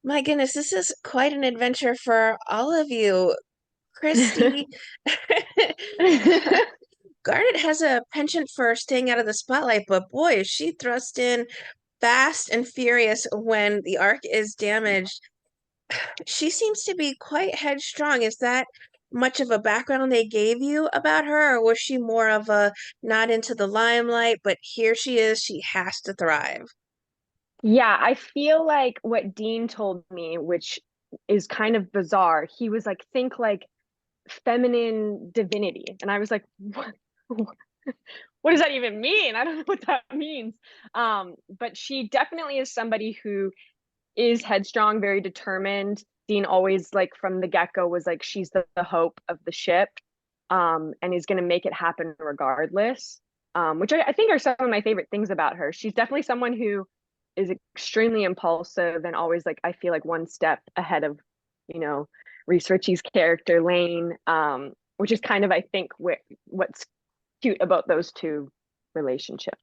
My goodness, this is quite an adventure for all of you. Christy, Garnet has a penchant for staying out of the spotlight, but boy, is she thrust in fast and furious when the arc is damaged. She seems to be quite headstrong. Is that much of a background they gave you about her, or was she more of a not into the limelight, but here she is, she has to thrive? Yeah, I feel like what Dean told me, which is kind of bizarre, he was like, think like feminine divinity. And I was like, what does that even mean? I don't know what that means. But she definitely is somebody who is headstrong, very determined. Dean always, like, from the get-go was like, she's the hope of the ship, and is going to make it happen regardless. Which I think are some of my favorite things about her. She's definitely someone who is extremely impulsive and always, like, I feel like one step ahead of, you know, Reece Ritchie's character Lane, which is kind of, I think, what's cute about those two relationships.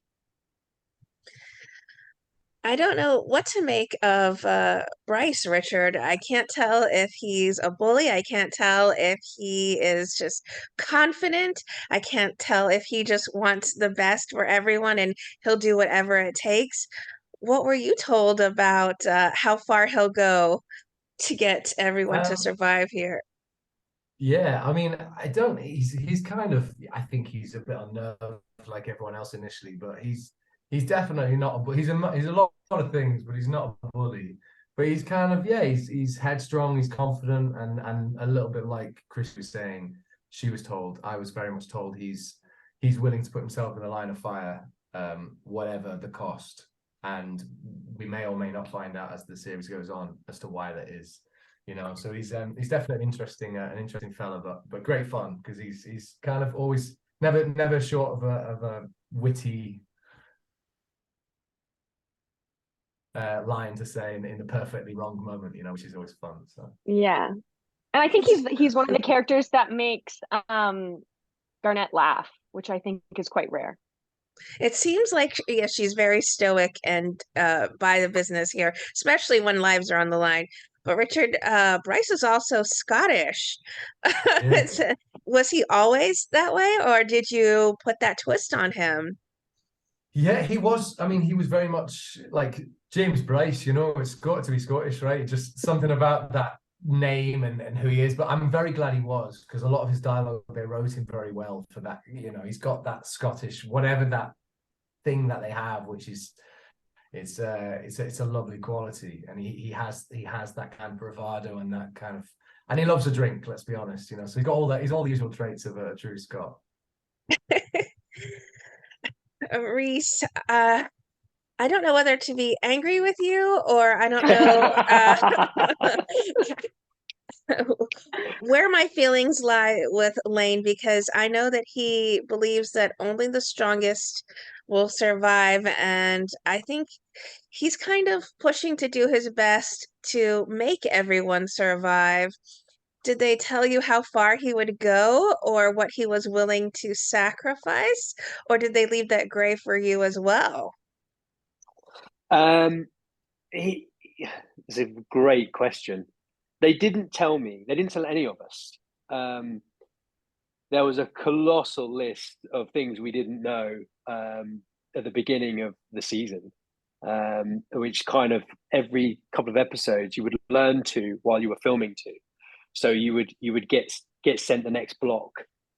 I don't know what to make of Bryce, Richard. I can't tell if he's a bully. I can't tell if he is just confident. I can't tell if he just wants the best for everyone and he'll do whatever it takes. What were you told about how far he'll go to get everyone to Um, survive here? yeah, I mean, I don't. He's kind of. I think he's a bit unnerved, like everyone else initially, but he's definitely not. He's a lot of things, but he's not a bully. But he's kind of, yeah. He's headstrong. He's confident, and a little bit like Chris was saying. She was told. I was very much told he's willing to put himself in the line of fire, whatever the cost. And we may or may not find out as the series goes on as to why that is. So he's definitely an interesting fella, but great fun because he's kind of always never short of a witty line to say in the perfectly wrong moment, which is always fun. So Yeah. And I think he's one of the characters that makes Garnett laugh, which I think is quite rare. It seems like, yeah, she's very stoic and by the business here, especially when lives are on the line. But Richard, Bryce is also Scottish. yeah, It's, was he always that way, or did you put that twist on him? yeah, he was. I mean, he was very much like James Bryce. It's got to be Scottish, right? Just something about that name and who he is. But I'm very glad he was because a lot of his dialogue they wrote him very well for that. He's got that Scottish, whatever that thing that they have, which is it's a lovely quality, and he has that kind of bravado and that kind of, and he loves a drink. Let's be honest, So he's got all that. He's all the usual traits of a true Scot. Reese, I don't know whether to be angry with you or I don't know where my feelings lie with Lane because I know that he believes that only the strongest will survive, and I think he's kind of pushing to do his best to make everyone survive. Did they tell you how far he would go or what he was willing to sacrifice, or did they leave that gray for you as well? Um, he, it's a great question. They didn't tell me. They didn't tell any of us. Um, there was a colossal list of things we didn't know at the beginning of the season, which kind of every couple of episodes you would learn to while you were filming to. So you would get sent the next block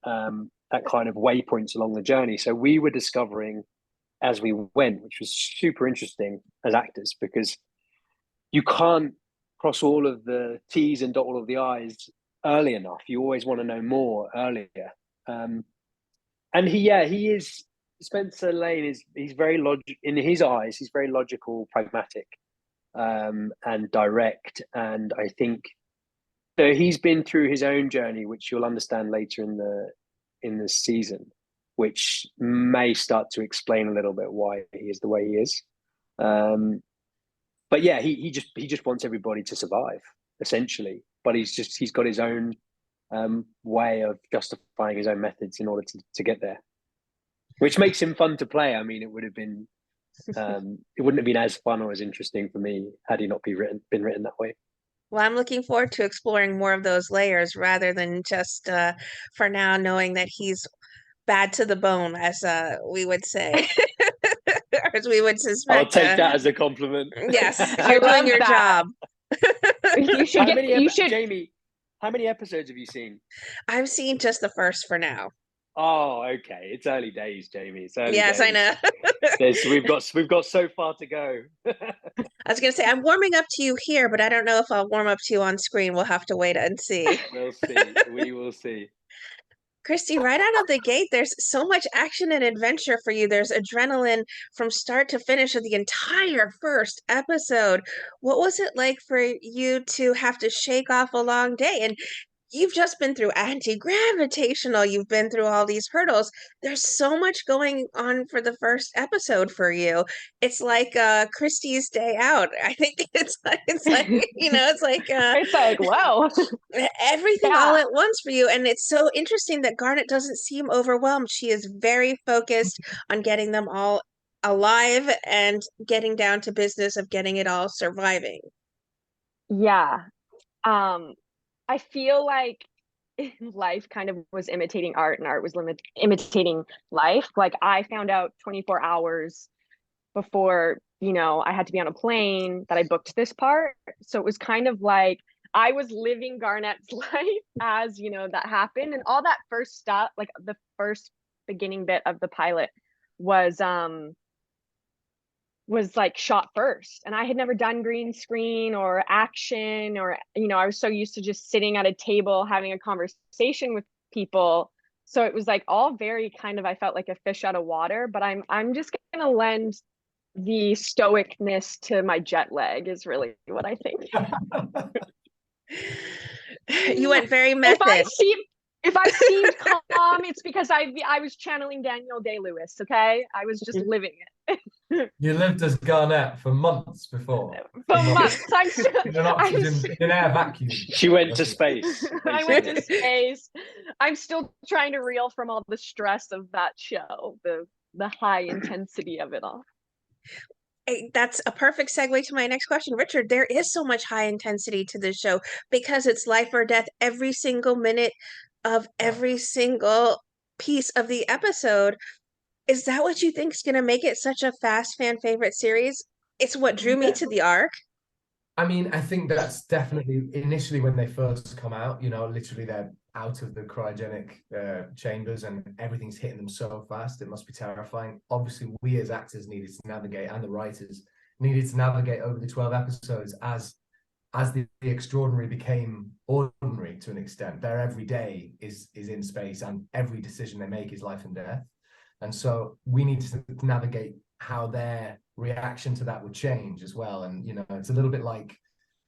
at kind of waypoints along the journey. So we were discovering as we went, which was super interesting as actors because you can't cross all of the T's and dot all of the I's early enough. You always want to know more earlier. Um, and he is Spencer Lane is he's very in his eyes. He's very logical, pragmatic, and direct. And I think so he's been through his own journey, which you'll understand later in the season, which may start to explain a little bit why he is the way he is. Um, but yeah, he just wants everybody to survive essentially. But he's got his own way of justifying his own methods in order to get there, which makes him fun to play. I mean, it would have been it wouldn't have been as fun or as interesting for me had he not been written that way. Well, I'm looking forward to exploring more of those layers rather than just for now knowing that he's bad to the bone, as we would say, or as we would I'll suspect. take that as a compliment. Yes, I you're doing love your that. job. You should Jamie, how many episodes have you seen? I've seen just the first for now. Oh, okay. It's early days, Jamie. It's early Yes, I days. know. We've got so far to go. I was gonna say I'm warming up to you here, but I don't know if I'll warm up to you on screen. We'll have to wait and see. We'll see. We will see. Christy, right out of the gate, there's so much action and adventure for you. There's adrenaline from start to finish of the entire first episode. What was it like for you to have to shake off a long day? And you've just been through anti-gravitational, you've been through all these hurdles. There's so much going on for the first episode for you. It's like Christie's day out. I think it's like it's like It's like, whoa. everything all Yeah. at once for you. And it's so interesting that Garnet doesn't seem overwhelmed. She is very focused on getting them all alive and getting down to business of getting it all surviving. Yeah. I feel like life kind of was imitating art and art was imitating life. Like I found out 24 hours before, I had to be on a plane that I booked this part. So it was kind of like I was living Garnet's life as, that happened. And all that first stuff, like the first beginning bit of the pilot was like shot first, and I had never done green screen or action, or I was so used to just sitting at a table having a conversation with people, so it was like all very kind of, I felt like a fish out of water. But I'm just gonna lend the stoicness to my jet lag is really what I think. You went very method. If I seemed calm, it's because I was channeling Daniel Day-Lewis. Okay, I was just living it. You lived as Garnet for months before. For months. In an air vacuum. She went to space. I went to space. I'm still trying to reel from all the stress of that show, the high intensity of it all. That's a perfect segue to my next question. Richard, there is so much high intensity to this show because it's life or death every single minute of every single piece of the episode. Is that what you think is going to make it such a fast fan favorite series? It's what drew me to the arc. I mean, I think that's definitely initially when they first come out, literally they're out of the cryogenic chambers and everything's hitting them so fast. It must be terrifying. Obviously, we as actors needed to navigate, and the writers needed to navigate over the 12 episodes as the extraordinary became ordinary to an extent. Their every day is in space, and every decision they make is life and death. And so we need to navigate how their reaction to that would change as well. And, it's a little bit like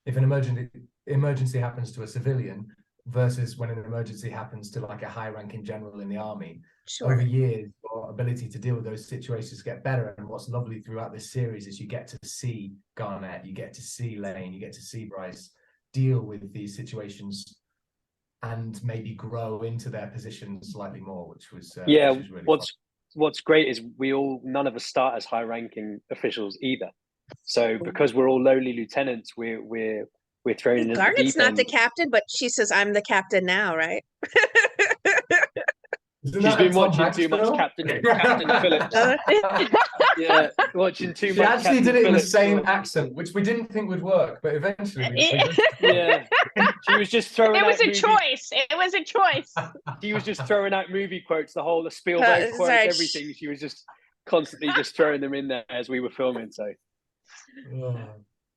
if an emergency happens to a civilian versus when an emergency happens to like a high-ranking general in the army. Sure. Over years, your ability to deal with those situations get better. And what's lovely throughout this series is you get to see Garnet, you get to see Lane, you get to see Bryce deal with these situations and maybe grow into their positions slightly more, which was really What's great is none of us start as high-ranking officials either. So because we're all lowly lieutenants, we're thrown in. Garnet's not the captain, but she says, "I'm the captain now," right? She's been watching too much Captain Phillips. Yeah, watching too much. She actually Captain did it in the Phillips same accent, which we didn't think would work, but eventually yeah, she was just throwing. It was a choice. It was a choice. She was just throwing out movie quotes, the Spielberg quotes, everything. She was just constantly just throwing them in there as we were filming. So